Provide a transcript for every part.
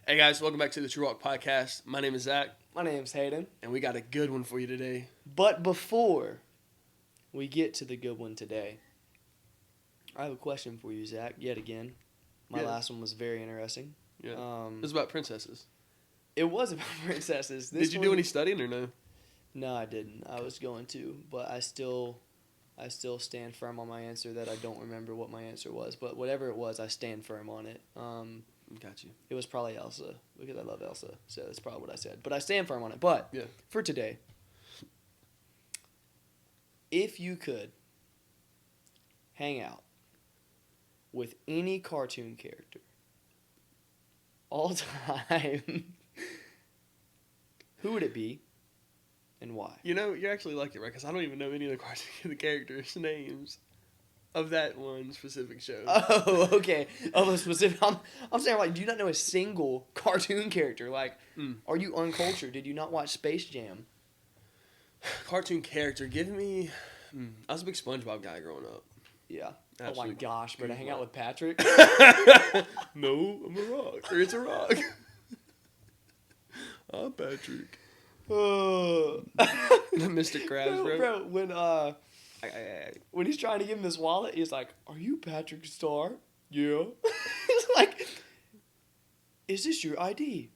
Hey guys, welcome back to the True Walk Podcast. My name is Zach, My name's Hayden. and we got a good one for you today. But before we get to the good one today, I have a question for you, Zach, yet again. My Yeah. last one was very interesting. Yeah, it was about princesses. It was about princesses. Did you do any studying or no? No, I didn't. I was going to, but I still stand firm on my answer that I don't remember what my answer was. But whatever it was, I stand firm on it. Got you. It was probably Elsa, because I love Elsa, so that's probably what I said. But I stand firm on it. But Yeah. for today, if you could hang out with any cartoon character all time, who would it be and why? You know, you're actually lucky, right? Because I don't even know any of the characters' names of that one specific show. Oh, okay. Of a specific, I'm saying, like, do you not know a single cartoon character? Like, are you uncultured? Did you not watch Space Jam? Cartoon character, give me... I was a big SpongeBob guy growing up. Yeah. Oh Absolute my gosh, but I hang out with Patrick. No, I'm a rock. Or it's a rock. I'm Patrick. Mr. Krabs, bro. When he's trying to give him his wallet, he's like, "Are you Patrick Star?" Yeah. It's like, "Is this your ID?"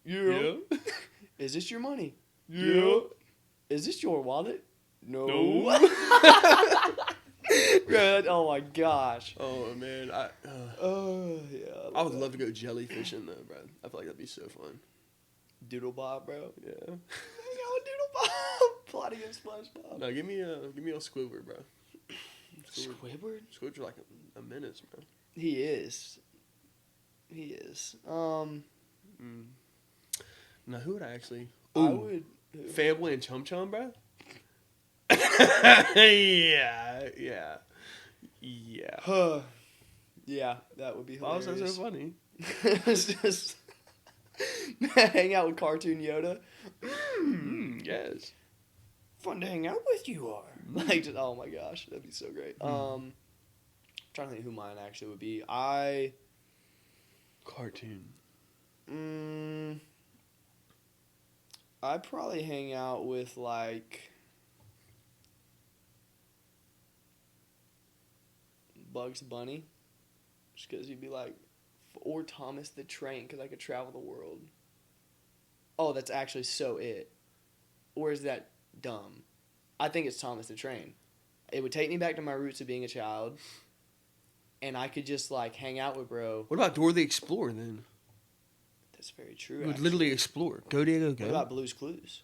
Yeah. Is this your money? Yeah. Is this your wallet? No. No. Bro, oh my gosh. Oh, man. Yeah. I would love to go jellyfishing, though, bro. I feel like that'd be so fun. Doodle Bob, bro. Yeah. Hang out with Doodle Bob. Plot against SpongeBob. No, give me a Squidward, bro. Squidward? Squidward's like a menace, bro. He is. Now, who would I actually... I would. Family and Chum Chum, bro? Yeah. Yeah, that would be Why was hilarious. that so funny? It's just hang out with Cartoon Yoda. Yes. Fun to hang out with you are. Like, just, oh my gosh, that'd be so great. Trying to think who mine actually would be. Cartoon. I'd probably hang out with like Bugs Bunny, just because you'd be like, or Thomas the Train, because I could travel the world. Oh, that's actually so it. Or is that dumb? I think it's Thomas the Train. It would take me back to my roots of being a child, and I could just like hang out with bro. What about Dora the Explorer, then? That's very true. You would actually. literally explore. Go, Diego, go. What about Blue's Clues?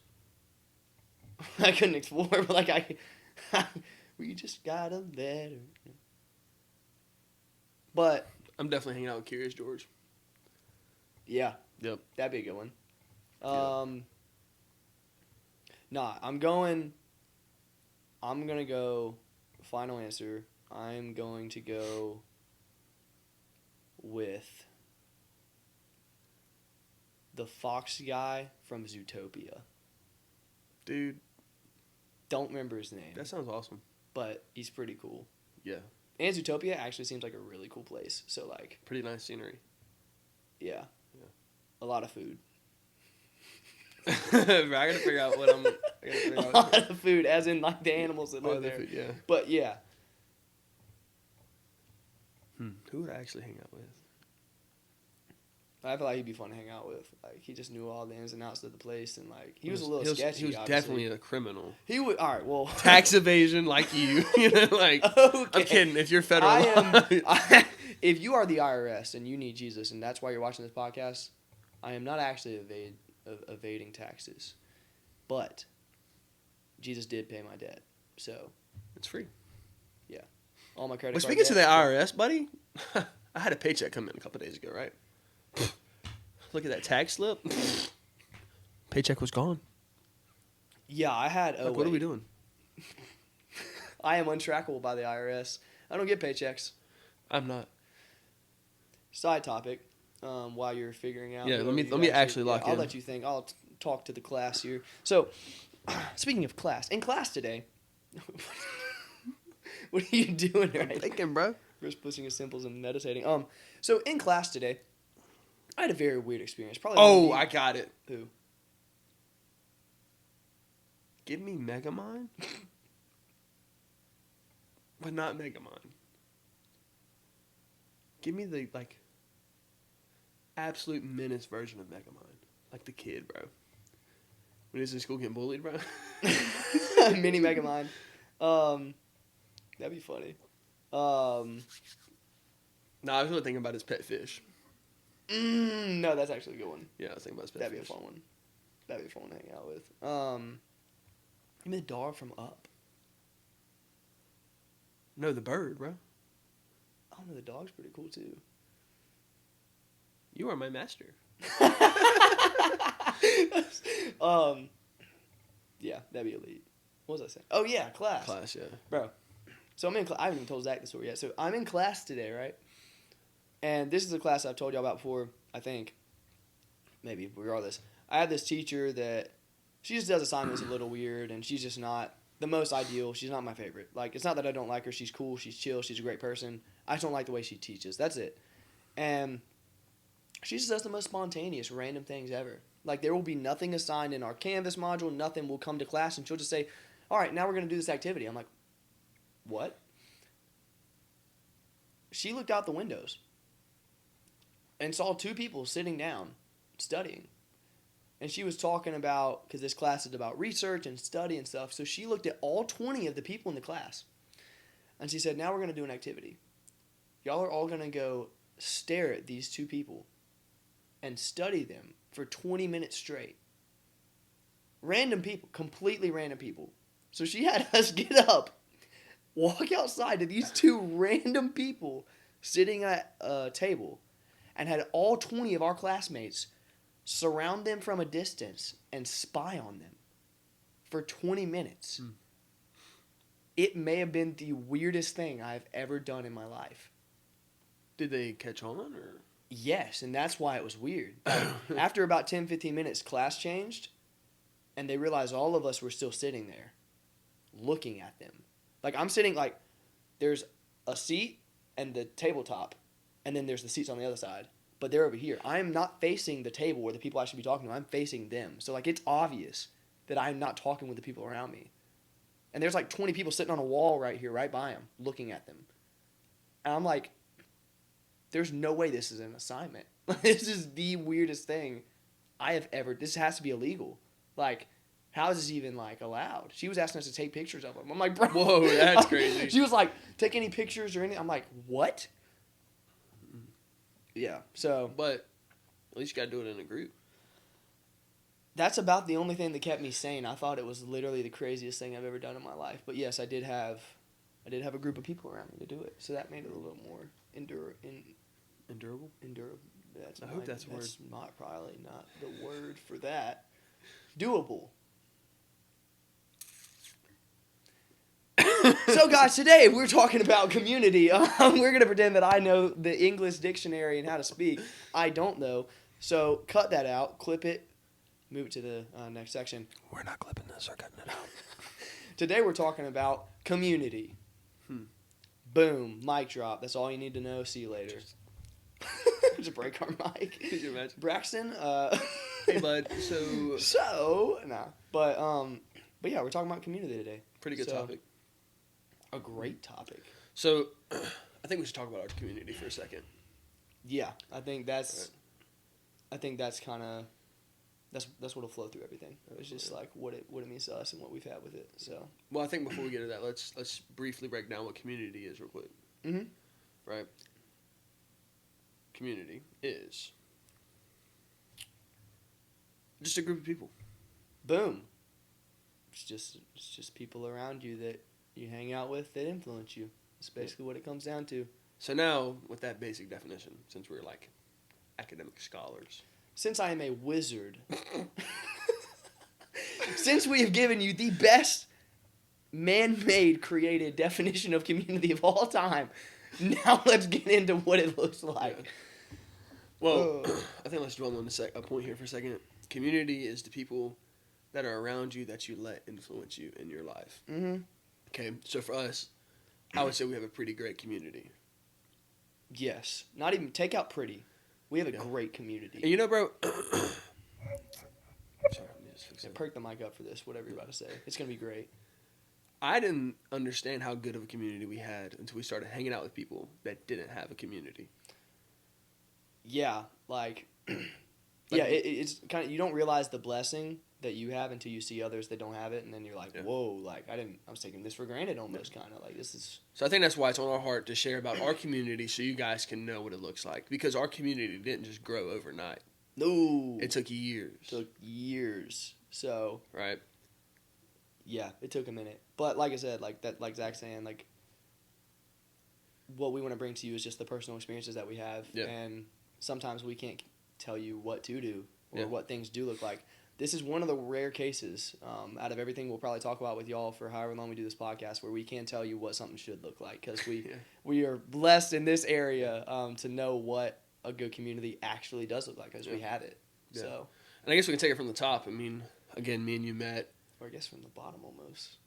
I couldn't explore, but like we just got a letter. But I'm definitely hanging out with Curious George. yeah, Yep. that'd be a good one. Yeah. Nah, I'm gonna go. Final answer. I'm going to go with the fox guy from Zootopia. Dude, Don't remember his name, that sounds awesome. but he's pretty cool. Yeah. And Zootopia actually seems like a really cool place. So like, Pretty nice scenery. yeah. Yeah. A lot of food. I gotta figure out what I'm... A lot of food, as in like the animals that live there. Food, yeah. But yeah. Who would I actually hang out with? I feel like he'd be fun to hang out with. Like, he just knew all the ins and outs of the place, and like he was a little sketchy. He was obviously. definitely a criminal. He would. All right. Well, Tax evasion like you. You know, like... okay. I'm kidding. If you're federal... If you are the IRS and you need Jesus, and that's why you're watching this podcast, I am not actually evading taxes, but Jesus did pay my debt, so It's free. all my credit. Well, card speaking to the debt- IRS, buddy, I had a paycheck come in a couple days ago, right? Look at that tax slip. Paycheck was gone. Yeah, I had. Oh, Like, what are we wait. doing? I am untrackable by the IRS. I don't get paychecks. I'm not. Side topic. While you're figuring out. Yeah, whatever let you me actually lock I'll in. let you think. I'll talk to the class here. So, speaking of class, in class today, what are you doing right now? Thinking, bro. We're just pushing his simples and meditating. So in class today, I had a very weird experience. Probably. Oh, I got it. Who? Give me Megamind, but not Megamind. Give me the absolute menace version of Megamind, like the kid, bro. When he's in school getting bullied, bro. Mini Megamind. That'd be funny. No, I was really thinking about his pet fish. No, that's actually a good one. Yeah, I was thinking about his pet That'd fish. be a fun one. That'd be a fun one to hang out with. You mean the dog from Up? No, the bird, bro. Oh no, the dog's pretty cool too. You are my master. Yeah, that'd be elite. What was I saying? Oh yeah, class. Class, yeah. Bro. So I'm in I haven't even told Zach the story yet. So I'm in class today, right? And this is a class I've told y'all about before, I think. Maybe, regardless. I have this teacher that she just does assignments a little weird, and she's just not the most ideal. She's not my favorite. Like, it's not that I don't like her. She's cool. She's chill. She's a great person. I just don't like the way she teaches. That's it. And she just does the most spontaneous, random things ever. Like, there will be nothing assigned in our Canvas module. Nothing will come to class, and she'll just say, all right, now we're going to do this activity. I'm like, what? She looked out the windows and saw two people sitting down studying. And she was talking about, because this class is about research and study and stuff, so she looked at all 20 of the people in the class. And she said, now we're going to do an activity. Y'all are all going to go stare at these two people and study them for 20 minutes straight. Random people, completely random people. So she had us get up, walk outside to these two random people sitting at a table, and had all 20 of our classmates surround them from a distance and spy on them for 20 minutes. It may have been the weirdest thing I've ever done in my life. Did they catch on, or? Yes, and that's why it was weird. After about 10, 15 minutes, class changed, and they realized all of us were still sitting there looking at them. Like, I'm sitting, like, there's a seat and the tabletop, and then there's the seats on the other side. But they're over here. I am not facing the table where the people I should be talking to. I'm facing them. So, like, it's obvious that I'm not talking with the people around me. And there's, like, 20 people sitting on a wall right here, right by them, looking at them. And I'm like, there's no way this is an assignment. This is the weirdest thing I have ever... This has to be illegal. Like, how is this even, like, allowed? She was asking us to take pictures of them. I'm like, bro... Whoa, that's crazy. She was like, take any pictures or anything. I'm like, what? Yeah, so... But at least you got to do it in a group. That's about the only thing that kept me sane. I thought it was literally the craziest thing I've ever done in my life. But yes, I did have a group of people around me to do it. So that made it a little more endurable. I hope that's a word. That's not probably not the word for that. Doable. So guys, today we're talking about community. We're going to pretend that I know the English dictionary and how to speak. I don't though. So cut that out, clip it, move it to the next section. We're not clipping this or cutting it out. Today we're talking about community. Boom, mic drop. That's all you need to know. See you later. Just break our mic. Could you imagine? Braxton. Hey, bud. But yeah, we're talking about community today. Pretty good topic. A great topic. So, I think we should talk about our community for a second. Yeah, I think that's kind of that's what'll flow through everything. It's just like what it means to us and what we've had with it. So. Well, I think before we get to that, let's briefly break down what community is real quick. Mm-hmm. Right. Community is just a group of people. Boom. It's just people around you that you hang out with that influence you. That's basically what it comes down to. So now, with that basic definition, since we're like academic scholars, since I am a wizard, since we have given you the best man-made created definition of community of all time, now let's get into what it looks like. Well, I think let's dwell on a point here for a second. Community is the people that are around you that you let influence you in your life. Mm-hmm. Okay, so for us, I would say we have a pretty great community. Yes. Not even, take out pretty. We have a Yeah. great community. And you know, bro. Sorry, let me just fix Yeah, it. perk the mic up for this, whatever you're about to say. It's gonna be great. I didn't understand how good of a community we had until we started hanging out with people that didn't have a community. Yeah, like, yeah, it's kind of, you don't realize the blessing that you have until you see others that don't have it, and then you're like, Yeah. whoa, like I was taking this for granted almost, kind of like this is. So I think that's why it's on our heart to share about our community so you guys can know what it looks like. Because our community didn't just grow overnight. No, It took years. took years. So Right? yeah, it took a minute, but like I said, like that, like Zach's saying, like what we want to bring to you is just the personal experiences that we have, Yeah. and sometimes we can't tell you what to do or Yeah. what things do look like. This is one of the rare cases out of everything we'll probably talk about with y'all for however long we do this podcast where we can tell you what something should look like because Yeah. we are blessed in this area to know what a good community actually does look like because we have it. Yeah. So, And I guess we can take it from the top. I mean, again, me and you met. or I guess from the bottom almost.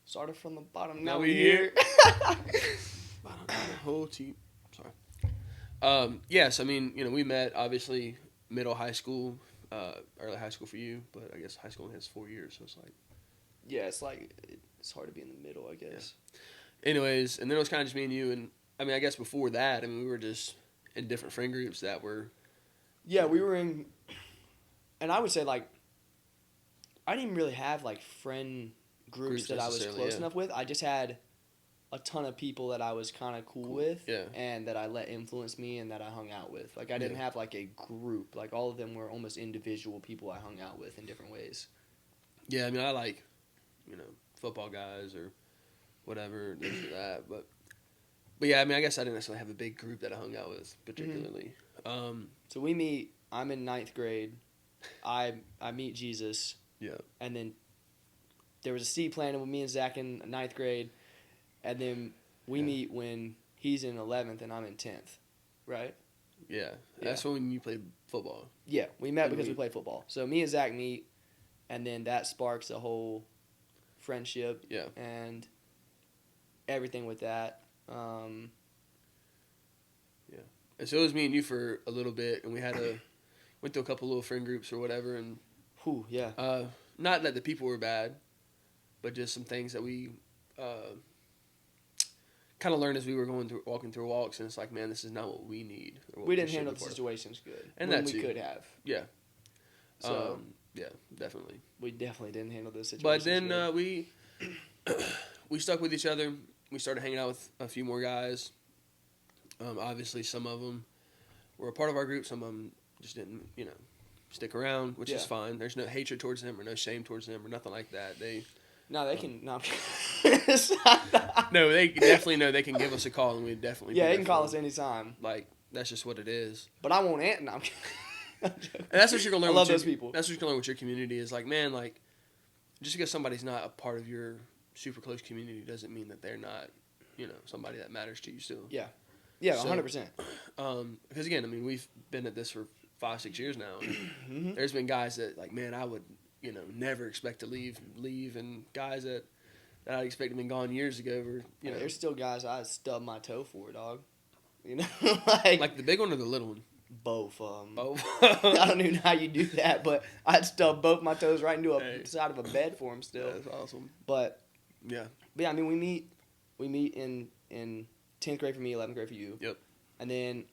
Started from the bottom. Now Now we we here. here. Whole team. Sorry. Yes, I mean, we met obviously middle high school, early high school for you, but I guess high school only has 4 years, so it's like. Yeah, it's like it's hard to be in the middle, I guess. Anyways, and then it was kind of just me and you, and I mean, I guess before that, I mean, we were just in different friend groups that were. Yeah, we were in, and I would say like, I didn't even really have like friend groups that I was necessarily, close yeah. enough with. I just had a ton of people that I was kind of cool with, Yeah. and that I let influence me and that I hung out with. Like I didn't Yeah. have like a group. Like all of them were almost individual people I hung out with in different ways. Yeah, I mean, I like, football guys or whatever, this or that, but yeah, I mean, I guess I didn't necessarily have a big group that I hung out with particularly. So we meet. I'm in 9th grade. I meet Jesus. Yeah. And then there was a seed planted with me and Zach in 9th grade, and then we meet when he's in 11th and I'm in 10th, right? Yeah, that's when you played football. Yeah, we met And because we- we played football. So me and Zach meet, and then that sparks a whole friendship Yeah. and everything with that. And so it was me and you for a little bit, and we had went to a couple little friend groups or whatever, and Whew, yeah. not that the people were bad, but just some things that we kind of learned as we were walking through walks, and it's like, man, this is not what we need. Or what We didn't should handle be the part of. situations good. And when that we too. could have. Yeah. So Yeah, definitely. we definitely didn't handle those But situations then good. we stuck with each other. We started hanging out with a few more guys. Obviously, some of them were a part of our group. Some of them just didn't, stick around, which is Yeah. fine. There's no hatred towards them or no shame towards them or nothing like that. No, they can. No. No, they definitely know they can give us a call, and we definitely. Yeah, do they that can call for us them. anytime. Like that's just what it is. But I won't answer. No, I'm kidding. And that's what you're gonna learn. I love with those your, people. That's what you're gonna learn with your community is like, man, like just because somebody's not a part of your super close community doesn't mean that they're not, somebody that matters to you still. Yeah, So- 100%. Because again, I mean, we've been at this for 5-6 years now. And Mhm. there's been guys that like, man, I would, never expect to leave, and guys that I expect to be gone years ago. Or There's still guys I stub my toe for, dog. Like like the big one or the little one. both. Oh, I don't even know how you do that, but I'd stub both my toes right into a Hey. side of a bed for him still. That's awesome. But Yeah. yeah, I mean, we meet in 10th grade for me, 11th grade for you. Yep. And then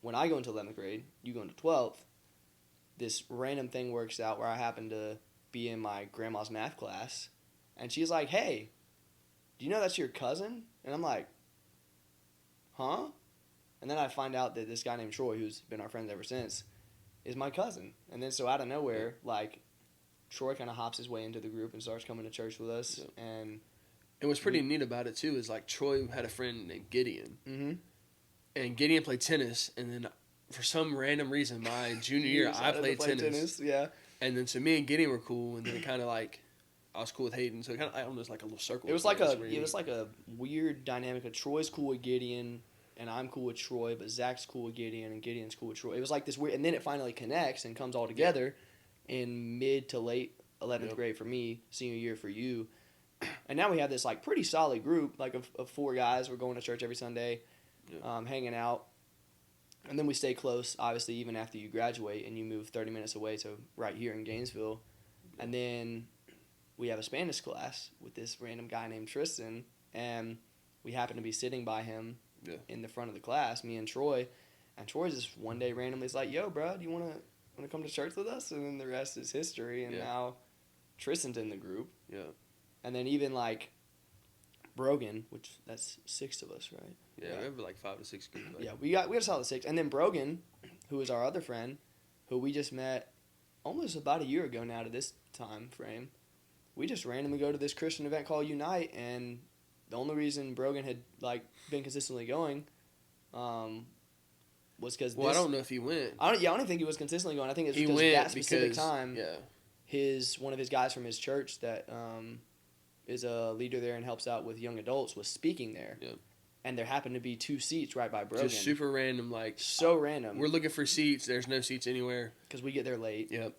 when I go into 11th grade, you go into 12th. This random thing works out where I happen to be in my grandma's math class, and she's like, "Hey, do you know that's your cousin?" And I'm like, "Huh?" And then I find out that this guy named Troy, who's been our friend ever since, is my cousin. And then so out of nowhere, like, Troy kind of hops his way into the group and starts coming to church with us. Yep. And And what's pretty neat about it too is like Troy had a friend named Gideon, mm-hmm. and Gideon played tennis, and then for some random reason, my junior year I played tennis, Yeah. and then so me and Gideon were cool, and then it kind of like I was cool with Hayden, so it kind of almost like a little circle. It was thing. like It's really it was neat. like a weird dynamic of Troy's cool with Gideon, and I'm cool with Troy, but Zach's cool with Gideon, and Gideon's cool with Troy. It was like this weird, and then it finally connects and comes all together in mid to late 11th Yep. grade for me, senior year for you, and now we have this like pretty solid group, like of 4 guys. We're going to church every Sunday, Yep. hanging out, And then we stay close, obviously, even after you graduate and you move 30 minutes away to right here in Gainesville. And then we have a Spanish class with this random guy named Tristan, and we happen to be sitting by him in the front of the class, me and Troy. And Troy just one day randomly is like, "Yo, bro, do you want to come to church with us?" And then the rest is history. And now Tristan's in the group. Yeah. And then even like Brogan, which that's 6 of us, right? Yeah, we have like 5 to 6 groups. Yeah, we got a solid 6. And then Brogan, who is our other friend, who we just met almost about a year ago now to this time frame. We just randomly go to this Christian event called Unite, and the only reason Brogan had like been consistently going was because I don't know if he went. I don't even think he was consistently going. I think it's he because went that specific time. Yeah. One of his guys from his church that is a leader there and helps out with young adults was speaking there. Yeah. And there happened to be 2 seats right by Brogan. Just super random, like so random. We're looking for seats. There's no seats anywhere because we get there late. Yep.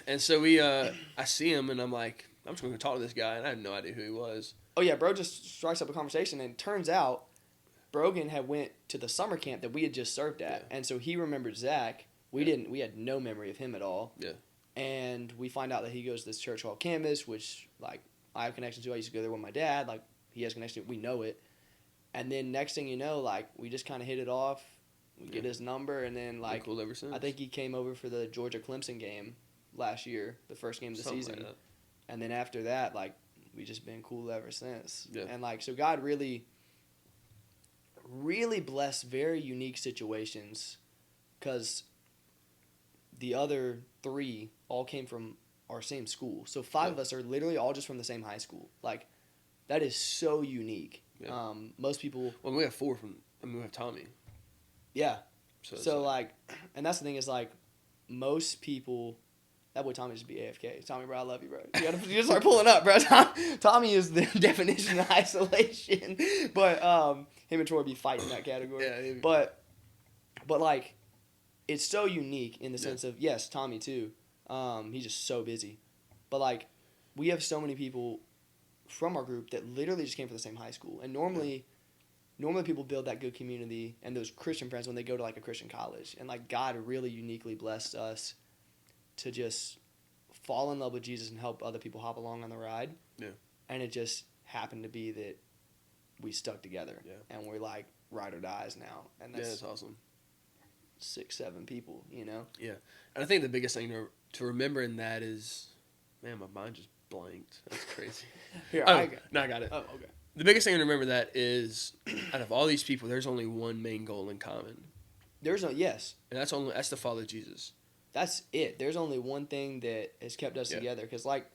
And so I see him, and I'm like, I'm just going to talk to this guy, and I had no idea who he was. Oh yeah, bro just strikes up a conversation, and it turns out Brogan had went to the summer camp that we had just served at, and so he remembered Zach. We didn't. We had no memory of him at all. Yeah. And we find out that he goes to this church called Canvas, which like I have connections to. I used to go there with my dad. Like he has connection. We know it. And then next thing you know, like we just kind of hit it off. We get his number, and then like cool ever since. I think he came over for the Georgia Clemson game last year, the first game of the season. Like that. And then after that, like we just been cool ever since. Yeah. And like so, God really blessed very unique situations, because the other 3 all came from our same school. So 5 of us are literally all just from the same high school. Like that is so unique. Yeah. Most people. Well, we have 4 from. I mean, we have Tommy. Yeah. So it's like, and that's the thing is like, most people. That boy Tommy just be AFK. Tommy, bro, I love you, bro. You gotta start pulling up, bro. Tommy is the definition of isolation. But him and Troy be fighting that category. Yeah. But like, it's so unique in the sense of, yes, Tommy too. He's just so busy. But like, we have so many people from our group that literally just came from the same high school. And normally people build that good community and those Christian friends when they go to like a Christian college. And like, God really uniquely blessed us to just fall in love with Jesus and help other people hop along on the ride. Yeah. And it just happened to be that we stuck together. Yeah. And we're like ride or dies now. And that's awesome. 6, 7 people, you know? Yeah. And I think the biggest thing to remember in that is, man, my mind just blanked. That's crazy. Here, I got it. Oh, okay. The biggest thing to remember that is, out of all these people, there's only one main goal in common. Yes. And that's to follow Jesus. That's it. There's only one thing that has kept us together. Because like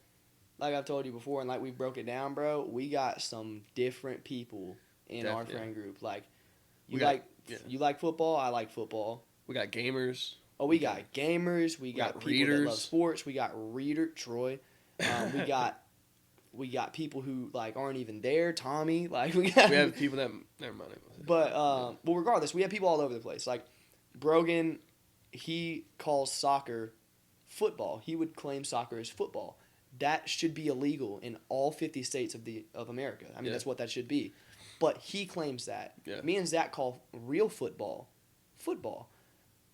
I've told you before, and like we broke it down, bro, we got some different people in our friend group. Like, you like football, I like football. We got gamers. Oh, we got gamers. We got people readers that love sports. We got Troy. We got people who like aren't even there. Tommy. Like we have people that never mind. But well, regardless, we have people all over the place. Like Brogan, he calls soccer football. He would claim soccer as football. That should be illegal in all 50 states of America. I mean, that's what that should be. But he claims that. Yeah. Me and Zach call real football.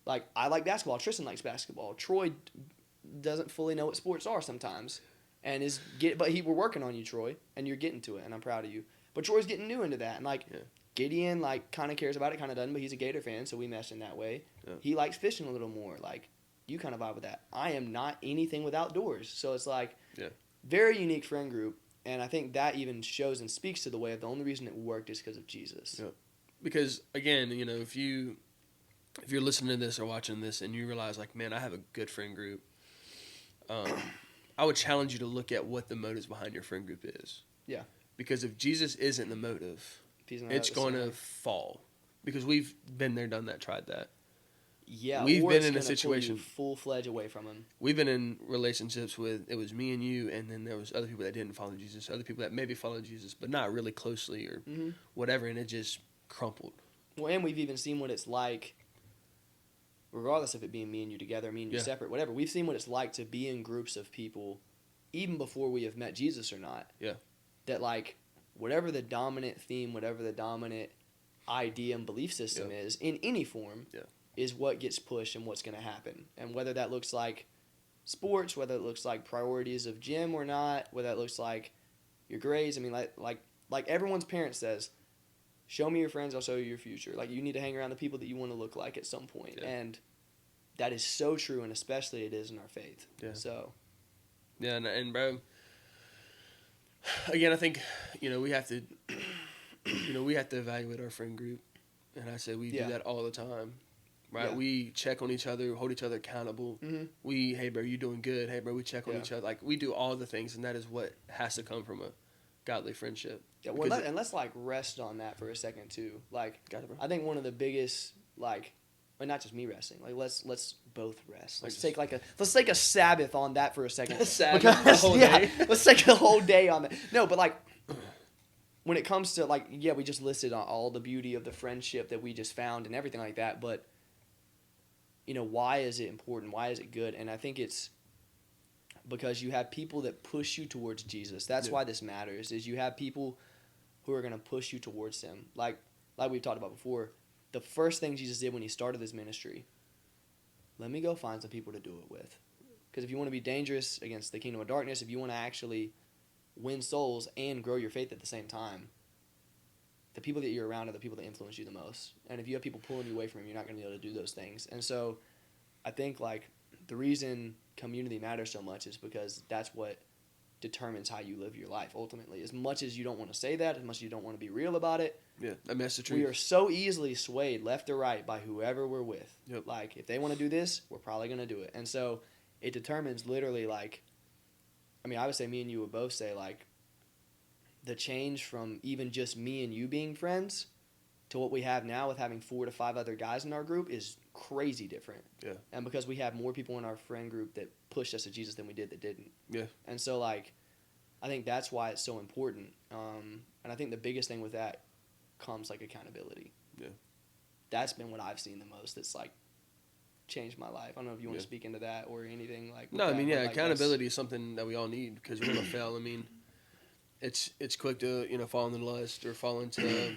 Like, I like basketball. Tristan likes basketball. Troy doesn't fully know what sports are sometimes. And we're working on you, Troy, and you're getting to it, and I'm proud of you. But Troy's getting new into that. And, like, Gideon, like, kind of cares about it, kind of doesn't, but he's a Gator fan, so we mesh in that way. Yeah. He likes fishing a little more. Like, you kind of vibe with that. I am not anything with outdoors. So it's, like, very unique friend group. And I think that even shows and speaks to the way of the only reason it worked is because of Jesus. Yeah. Because, again, you know, if you're listening to this or watching this and you realize, like, man, I have a good friend group, I would challenge you to look at what the motives behind your friend group is. Yeah. Because if Jesus isn't the motive, it's going to fall. Because we've been there, done that, tried that. Yeah, we've been in a situation full-fledged away from him. We've been in relationships with, it was me and you, and then there was other people that didn't follow Jesus, other people that maybe followed Jesus, but not really closely or whatever, and it just crumpled. Well, and we've even seen what it's like, regardless of it being me and you together, me and you separate, whatever. We've seen what it's like to be in groups of people, even before we have met Jesus or not. Yeah. That, like, whatever the dominant theme, whatever the dominant idea and belief system Yeah. is in any form Yeah. is what gets pushed and what's going to happen. And whether that looks like sports, whether it looks like priorities of gym or not, whether it looks like your grades. I mean, like everyone's parent says, show me your friends, I'll show you your future. Like, you need to hang around the people that you want to look like at some point. Yeah. And that is so true, and especially it is in our faith. Yeah. So, Yeah, and bro, again, I think, we have to, we have to evaluate our friend group, and I say we Yeah. do that all the time, right? Yeah. We check on each other, hold each other accountable. mm-hmm. Hey bro, you doing good? Hey bro, we check on Yeah. each other. Like, we do all the things, and that is what has to come from a godly friendship. Yeah, well, Because and let's like rest on that for a second too. Like, Got it, bro. I think one of the biggest well, not just me resting. Like, let's both rest. Let's Like take a Sabbath on that for a second. A Sabbath, the whole day? Let's take a whole day on that. No, but like, when it comes to like, yeah, we just listed on all the beauty of the friendship that we just found and everything like that. But why is it important? Why is it good? And I think it's because you have people that push you towards Jesus. That's Yeah. why this matters. Is you have people who are going to push you towards him. Like we've talked about before, the first thing Jesus did when he started his ministry, let me go find some people to do it with. Because if you want to be dangerous against the kingdom of darkness, if you want to actually win souls and grow your faith at the same time, the people that you're around are the people that influence you the most. And if you have people pulling you away from him, you're not going to be able to do those things. And so I think like the reason community matters so much is because that's what determines how you live your life ultimately. As much as you don't want to say that, as much as you don't want to be real about it, Yeah, I mean, that's the truth. we are so easily swayed left or right by whoever we're with. Yep. Like, if they want to do this, we're probably going to do it. And so it determines literally, like, I mean, I would say me and you would both say, like, the change from even just me and you being friends to what we have now with having 4 to 5 other guys in our group is crazy different. Yeah. And because we have more people in our friend group that pushed us to Jesus than we did that didn't. Yeah. And so, like, I think that's why it's so important. And I think the biggest thing with that comes, like, accountability. Yeah. That's been what I've seen the most. That's, like, changed my life. I don't know if you want to speak into that or anything like No, that, I mean, but, yeah, like, accountability is something that we all need because we're gonna fail. I mean, it's quick to fall into lust or fall into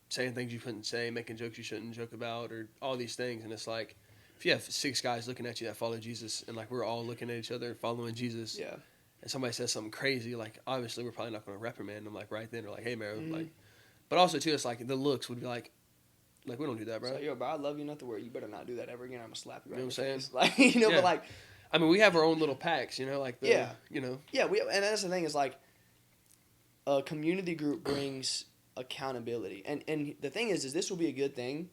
saying things you shouldn't say, making jokes you shouldn't joke about, or all these things. And it's like, if you have 6 guys looking at you that follow Jesus, and like we're all looking at each other following Jesus, Yeah. and somebody says something crazy, like obviously we're probably not going to reprimand them like right then or like, hey, man, Mhm. like. But also too, it's like the looks would be like we don't do that, bro. So, yo, bro, I love you enough to where you better not do that ever again. I'm going to slap you right You know in what the I'm face. Like, Yeah. but like, I mean, we have our own little packs, like the, Yeah. Yeah, and that's the thing is like a community group brings accountability, and the thing is this will be a good thing,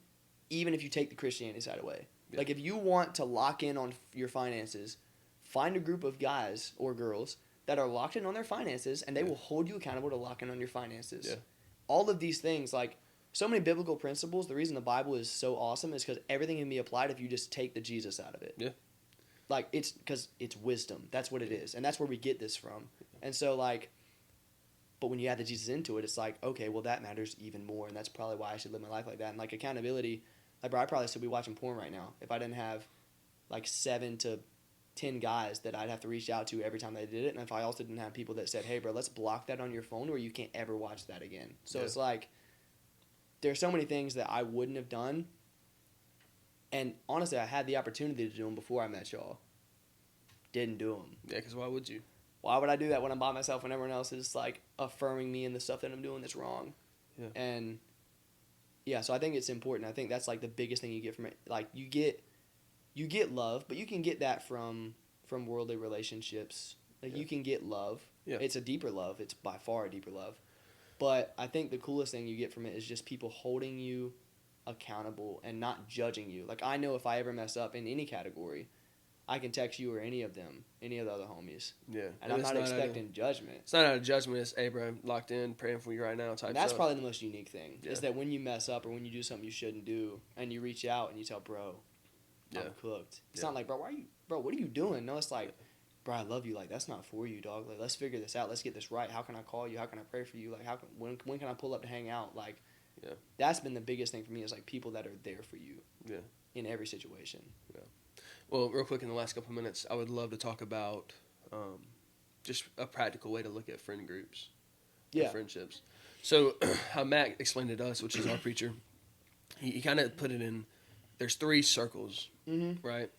even if you take the Christianity side away. Yeah. Like if you want to lock in on your finances, find a group of guys or girls that are locked in on their finances, and they Yeah. will hold you accountable to lock in on your finances. Yeah. All of these things, like so many biblical principles. The reason the Bible is so awesome is because everything can be applied if you just take the Jesus out of it. Yeah. Like, it's because it's wisdom. That's what it is. And that's where we get this from. And so, like, but when you add the Jesus into it, it's like, okay, well, that matters even more. And that's probably why I should live my life like that. And, like, accountability, like, bro, I probably should be watching porn right now if I didn't have, like, 7 to 10 guys that I'd have to reach out to every time they did it. And if I also didn't have people that said, hey, bro, let's block that on your phone or you can't ever watch that again. So Yeah. it's like, there's so many things that I wouldn't have done. And honestly, I had the opportunity to do them before I met y'all. Didn't do them. Yeah, because why would you? Why would I do that when I'm by myself when everyone else is like affirming me and the stuff that I'm doing that's wrong? Yeah. And yeah, so I think it's important. I think that's like the biggest thing you get from it. Like you get love, but you can get that from worldly relationships. Like Yeah. you can get love. Yeah. It's a deeper love. It's by far a deeper love. But I think the coolest thing you get from it is just people holding you accountable and not judging you. Like I know if I ever mess up in any category, I can text you or any of them, any of the other homies. Yeah. And I'm it's not expecting judgment. It's not out of judgment. It's, hey, bro, locked in, praying for you right now type And that's stuff. probably the most unique thing, Yeah. is that when you mess up or when you do something you shouldn't do, and you reach out and you tell, bro, I'm Yeah. cooked. It's Yeah. not like, bro, what are you doing? No, it's like, bro, I love you. Like, that's not for you, dog. Like, let's figure this out. Let's get this right. How can I call you? How can I pray for you? Like, when can I pull up to hang out? Like, Yeah. that's been the biggest thing for me is, like, people that are there for you. Yeah. In every situation. Well, real quick in the last couple of minutes, I would love to talk about just a practical way to look at friend groups. Yeah. friendships. So how Matt explained it to us, which is our preacher, he kind of put it in. There's 3 circles, Mm-hmm. right?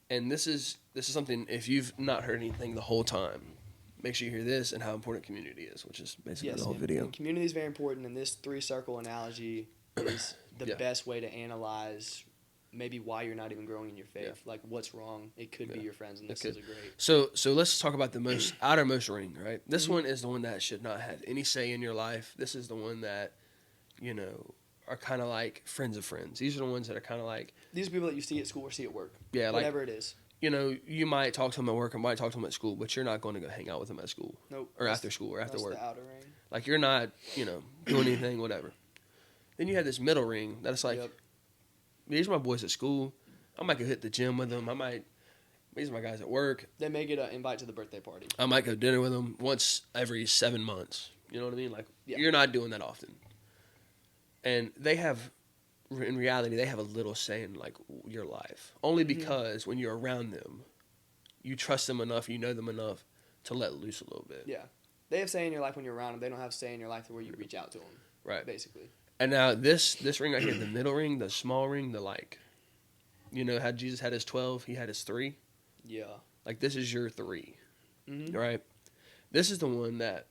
And this is something. If you've not heard anything the whole time, make sure you hear this and how important community is, which is basically Yes, the whole and, video. and community is very important, and this 3-circle analogy is the Yeah. best way to analyze maybe why you're not even growing in your faith. Like, what's wrong? It could be Yeah. your friends, and this It is could. a great. So let's talk about the most outermost ring, right? This Mhm. one is the one that should not have any say in your life. This is the one that, are kind of like friends of friends. These are the ones that are kind of like, These are people that you see at school or see at work. yeah, like, Whatever it is. you might talk to them at work or might talk to them at school, but you're not going to go hang out with them at school Nope. or after school or after That's work. the outer ring. Like, you're not, doing anything, whatever. Then you have this middle ring that's like, Yep. these are my boys at school. I might go hit the gym with them. These are my guys at work. They may get an invite to the birthday party. I might go dinner with them once every 7 months. You know what I mean? Like, Yeah. you're not doing that often. And they have, in reality, they have a little say in, like, your life. Only Mhm. because when you're around them, you trust them enough, you know them enough to let loose a little bit. Yeah. They have say in your life when you're around them. They don't have say in your life where you reach out to them. Right. Basically. And now this ring right here, the middle ring, the small ring, the like, how Jesus had his 12, he had his 3. Yeah. Like, this is your 3, Mm-hmm. right? This is the one that,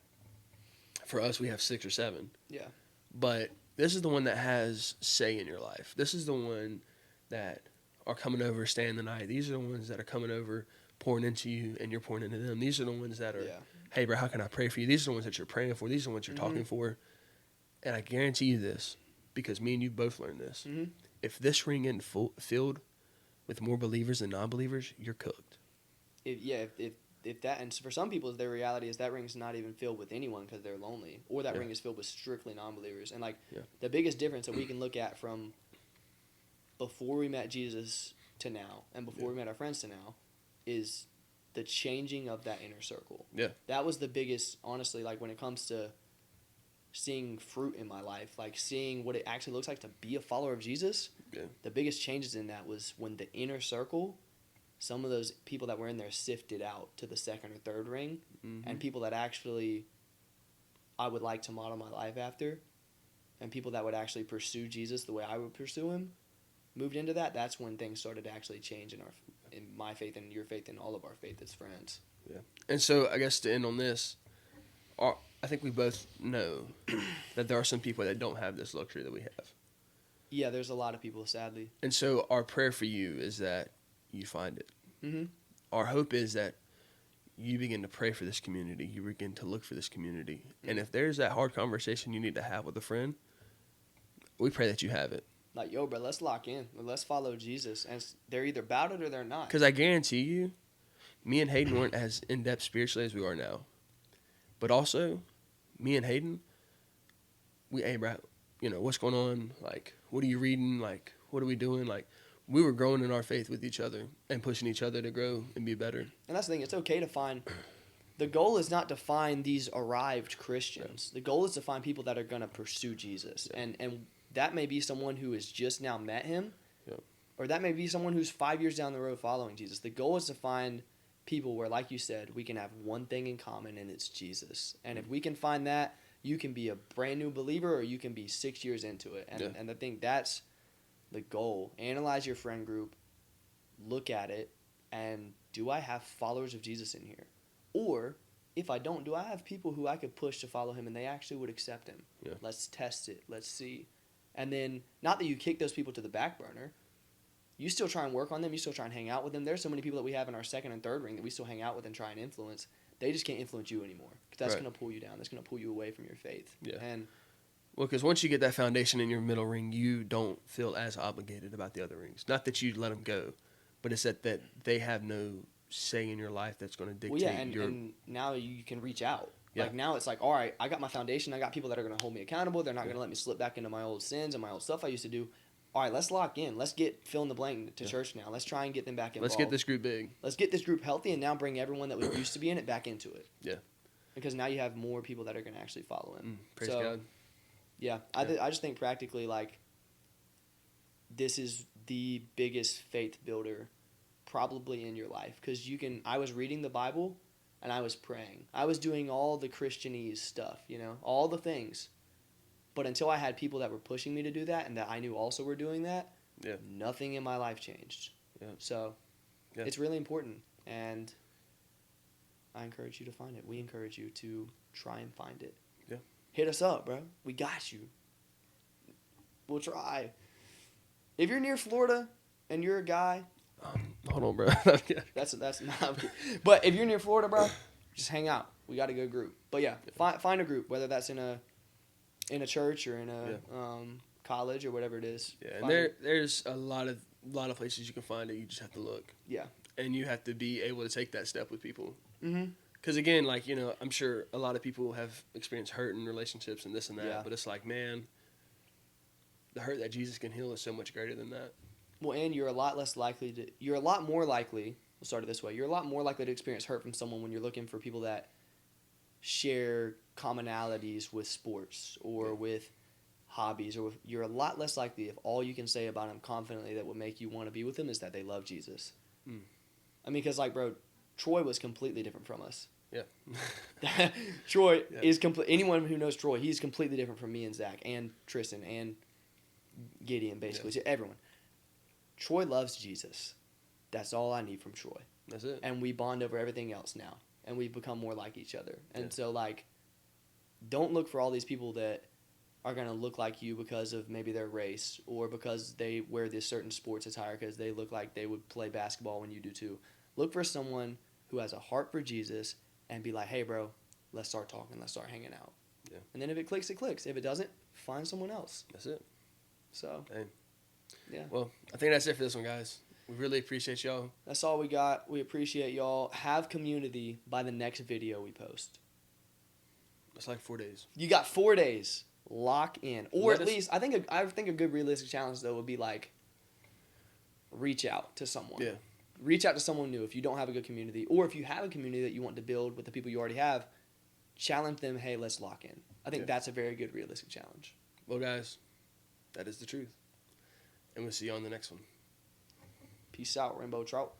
for us, we have 6 or 7. Yeah. But this is the one that has say in your life. This is the one that are coming over, staying the night. These are the ones that are coming over, pouring into you, and you're pouring into them. These are the ones that are, Yeah. hey, bro, how can I pray for you? These are the ones that you're praying for. These are the ones you're talking for. And I guarantee you this, because me and you both learned this. Mhm. If this ring isn't filled with more believers than non-believers, you're cooked. If that, and for some people, their reality is that ring's not even filled with anyone because they're lonely, or that Yeah. ring is filled with strictly non-believers. And like Yeah. the biggest difference that we can look at from before we met Jesus to now, and before we met our friends to now, is the changing of that inner circle. Yeah. That was the biggest, honestly, like when it comes to seeing fruit in my life, like seeing what it actually looks like to be a follower of Jesus. Yeah. The biggest changes in that was when the inner circle, some of those people that were in there sifted out to the second or third ring, Mm-hmm. and people that actually I would like to model my life after, and people that would actually pursue Jesus the way I would pursue him, moved into that. That's when things started to actually change in my faith and your faith and all of our faith as friends. And so, I guess to end on this, I think we both know that there are some people that don't have this luxury that we have. Yeah, there's a lot of people, sadly. And so, our prayer for you is that you find it. Mm-hmm. Our hope is that you begin to pray for this community. You begin to look for this community. And if there's that hard conversation you need to have with a friend, we pray that you have it. Like, yo, bro, let's lock in. Let's follow Jesus. And they're either about it or they're not. Because I guarantee you, me and Hayden weren't as in-depth spiritually as we are now. But also, me and Hayden, hey, bro, what's going on? Like, what are you reading? Like, what are we doing? Like, we were growing in our faith with each other and pushing each other to grow and be better. And that's the thing. It's okay to find. The goal is not to find these arrived Christians. The goal is to find people that are going to pursue Jesus. Yeah. And that may be someone who has just now met him. Yeah. Or that may be someone who's 5 years down the road following Jesus. The goal is to find people where, like you said, we can have one thing in common, and it's Jesus. And if we can find that, you can be a brand new believer or you can be 6 years into it. And I think that's the goal. Analyze your friend group, look at it, and do I have followers of Jesus in here? Or if I don't, do I have people who I could push to follow him and they actually would accept him? Yeah. Let's test it. Let's see. And then, not that you kick those people to the back burner. You still try and work on them. You still try and hang out with them. There's so many people that we have in our second and third ring that we still hang out with and try and influence. They just can't influence you anymore. Because that's Right. going to pull you down. That's going to pull you away from your faith. Yeah. And Well, because once you get that foundation in your middle ring, you don't feel as obligated about the other rings. Not that you let them go, but it's that they have no say in your life that's going to dictate well, yeah, and, your... and now you can reach out. Yeah. Like now it's like, all right, I got my foundation. I got people that are going to hold me accountable. They're not going to let me slip back into my old sins and my old stuff I used to do. All right, let's lock in. Let's get fill in the blank to church now. Let's try and get them back involved. Let's get this group big. Let's get this group healthy and now bring everyone that was used to be in it back into it. Yeah. Because now you have more people that are going to actually follow him. Praise So, God. Yeah, I just think practically, like, this is the biggest faith builder probably in your life. Because I was reading the Bible, and I was praying. I was doing all the Christianese stuff, you know, all the things. But until I had people that were pushing me to do that and that I knew also were doing that, Yeah. nothing in my life changed. Yeah. So Yeah. it's really important, and I encourage you to find it. We encourage you to try and find it. Yeah. Hit us up, bro. We got you. We'll try. If you're near Florida and you're a guy, Hold on, bro. that's not. But if you're near Florida, bro, just hang out. We got a good group. But yeah, find a group, whether that's in a church or in a college or whatever it is. Yeah, and there's a lot of places you can find it. You just have to look. Yeah. And you have to be able to take that step with people. Mm-hmm. Because again, like, you know, I'm sure a lot of people have experienced hurt in relationships and this and that. Yeah. But it's like, man, the hurt that Jesus can heal is so much greater than that. Well, and you're a lot more likely, we'll start it this way, you're a lot more likely to experience hurt from someone when you're looking for people that share commonalities with sports or with hobbies, or you're a lot less likely if all you can say about them confidently that would make you want to be with them is that they love Jesus. Mm. I mean, because, like, bro, Troy was completely different from us. Yeah. Troy is anyone who knows Troy, he's completely different from me and Zach and Tristan and Gideon, basically. So everyone. Troy loves Jesus. That's all I need from Troy. That's it. And we bond over everything else now. And we've become more like each other. And Yeah. so, like, don't look for all these people that are going to look like you because of maybe their race or because they wear this certain sports attire because they look like they would play basketball when you do too. Look for someone who has a heart for Jesus and be like, hey, bro, let's start talking. Let's start hanging out. Yeah. And then if it clicks, it clicks. If it doesn't, find someone else. That's it. So, Hey. Yeah. Well, I think that's it for this one, guys. We really appreciate y'all. That's all we got. We appreciate y'all. Have community by the next video we post. It's like 4 days. You got 4 days. Lock in. Or Let at us- least, I think a good realistic challenge, though, would be, like, reach out to someone. Yeah. Reach out to someone new if you don't have a good community. Or if you have a community that you want to build with the people you already have, challenge them, hey, let's lock in. I think Yeah. that's a very good realistic challenge. Well, guys, that is the truth. And we'll see you on the next one. Peace out, Rainbow Trout.